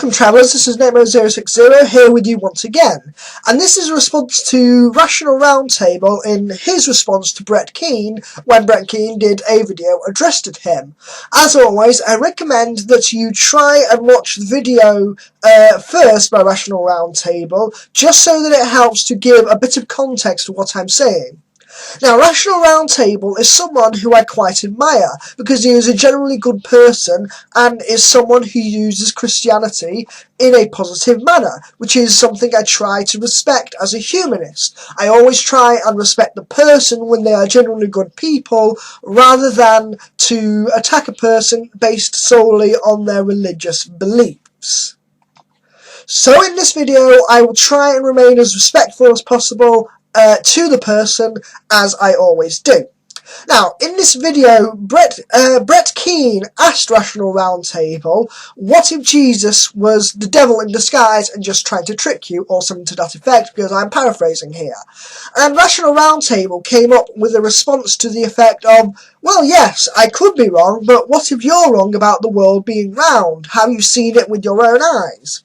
Welcome travellers, this is Nemo060 here with you once again, and this is a response to Rational Roundtable in his response to Brett Keane when Brett Keane did a video addressed at him. As always, I recommend that you try and watch the video first by Rational Roundtable, just so that it helps to give a bit of context to what I'm saying. Now, Rational Roundtable is someone who I quite admire, because he is a generally good person and is someone who uses Christianity in a positive manner, which is something I try to respect as a humanist. I always try and respect the person when they are genuinely good people, rather than to attack a person based solely on their religious beliefs. So in this video, I will try and remain as respectful as possible to the person, as I always do. Now, in this video, Brett Keane asked Rational Roundtable, what if Jesus was the devil in disguise and just trying to trick you, or something to that effect, because I'm paraphrasing here. And Rational Roundtable came up with a response to the effect of, well, yes, I could be wrong, but what if you're wrong about the world being round? Have you seen it with your own eyes?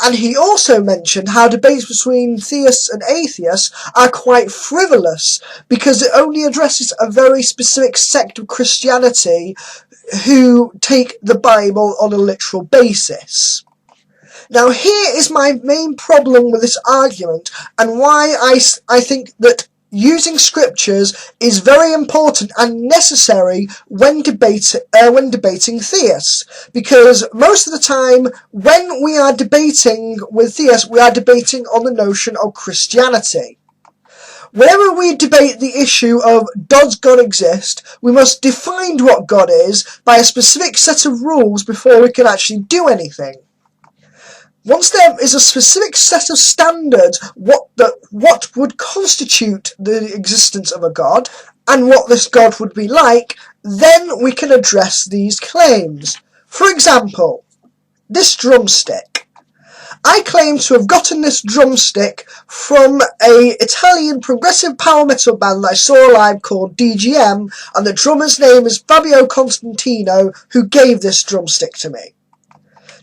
And he also mentioned how debates between theists and atheists are quite frivolous, because it only addresses a very specific sect of Christianity who take the Bible on a literal basis. Now, here is my main problem with this argument, and why I think that using scriptures is very important and necessary when debating theists, because most of the time when we are debating with theists, we are debating on the notion of Christianity. Whenever we debate the issue of does God exist, we must define what God is by a specific set of rules before we can actually do anything. Once there is a specific set of standards, what would constitute the existence of a God, and what this God would be like, then we can address these claims. For example, this drumstick. I claim to have gotten this drumstick from an Italian progressive power metal band that I saw live called DGM, and the drummer's name is Fabio Constantino, who gave this drumstick to me.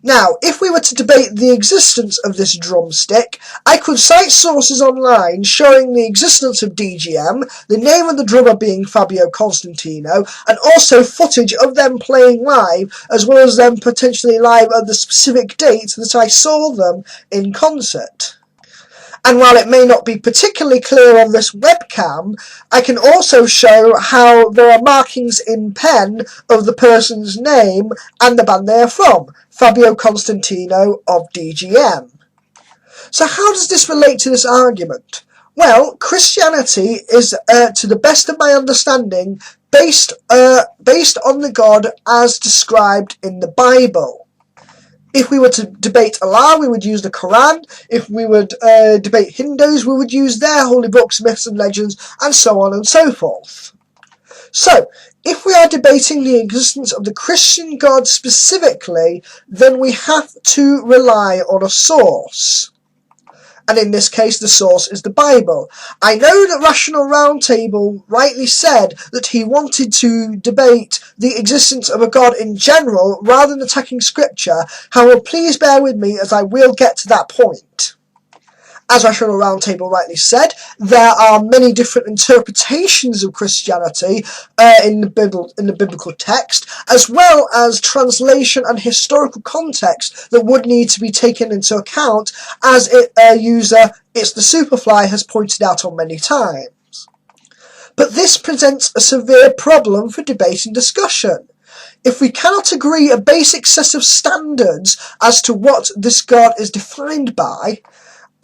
Now, if we were to debate the existence of this drumstick, I could cite sources online showing the existence of DGM, the name of the drummer being Fabio Constantino, and also footage of them playing live, as well as them potentially live at the specific date that I saw them in concert. And while it may not be particularly clear on this webcam, I can also show how there are markings in pen of the person's name and the band they are from, Fabio Constantino of DGM. So how does this relate to this argument? Well, Christianity is, to the best of my understanding, based on the God as described in the Bible. If we were to debate Allah, we would use the Quran. If we would debate Hindus, we would use their holy books, myths and legends, and so on and so forth. So, if we are debating the existence of the Christian God specifically, then we have to rely on a source. And in this case, the source is the Bible. I know that Rational Roundtable rightly said that he wanted to debate the existence of a God in general, rather than attacking scripture. However, please bear with me, as I will get to that point. As Rational Roundtable rightly said, there are many different interpretations of Christianity in the biblical text, as well as translation and historical context that would need to be taken into account, as It's the Superfly has pointed out on many times. But this presents a severe problem for debate and discussion. If we cannot agree a basic set of standards as to what this God is defined by,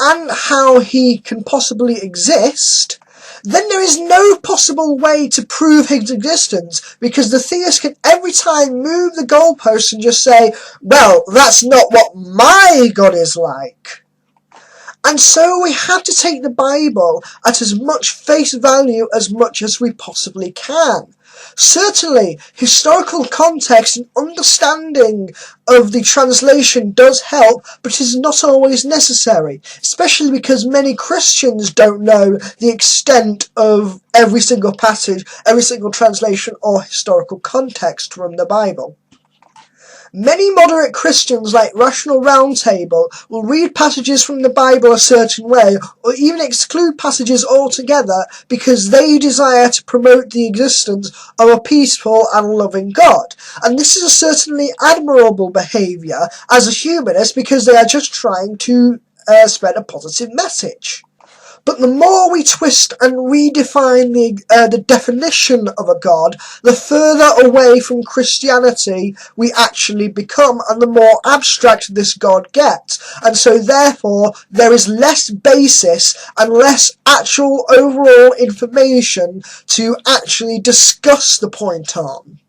and how he can possibly exist, then there is no possible way to prove his existence, because the theist can every time move the goalposts and just say, well, that's not what my God is like. And so we have to take the Bible at as much face value as much as we possibly can. Certainly, historical context and understanding of the translation does help, but is not always necessary, especially because many Christians don't know the extent of every single passage, every single translation or historical context from the Bible. Many moderate Christians like Rational Roundtable will read passages from the Bible a certain way, or even exclude passages altogether because they desire to promote the existence of a peaceful and loving God. And this is a certainly admirable behaviour as a humanist, because they are just trying to spread a positive message. But the more we twist and redefine the definition of a God, the further away from Christianity we actually become, and the more abstract this God gets. And so therefore there is less basis and less actual overall information to actually discuss the point on.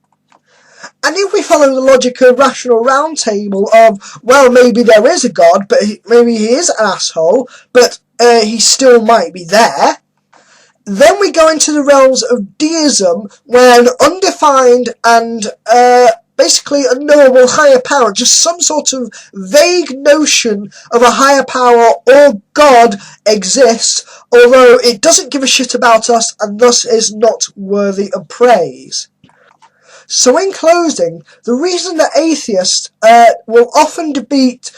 And if we follow the logic of Rational Roundtable of, well, maybe there is a God, but maybe he is an asshole, but he still might be there, then we go into the realms of deism, where an undefined and basically unknowable higher power, just some sort of vague notion of a higher power or God exists, although it doesn't give a shit about us and thus is not worthy of praise. So in closing, the reason that atheists will often debate,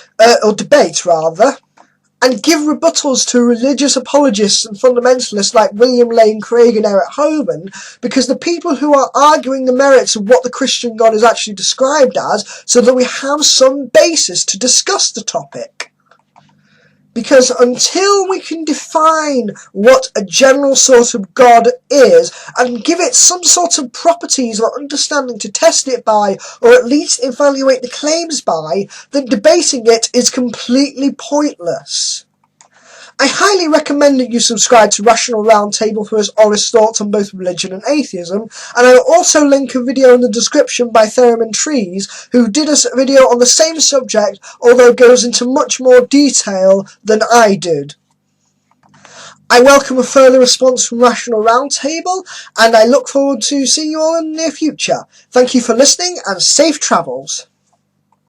and give rebuttals to religious apologists and fundamentalists like William Lane Craig and Eric Hovind, because the people who are arguing the merits of what the Christian God is actually described as, so that we have some basis to discuss the topic. Because until we can define what a general sort of God is, and give it some sort of properties or understanding to test it by, or at least evaluate the claims by, then debating it is completely pointless. I highly recommend that you subscribe to Rational Roundtable for his honest thoughts on both religion and atheism, and I will also link a video in the description by Theremin Trees, who did a video on the same subject, although goes into much more detail than I did. I welcome a further response from Rational Roundtable, and I look forward to seeing you all in the near future. Thank you for listening, and safe travels.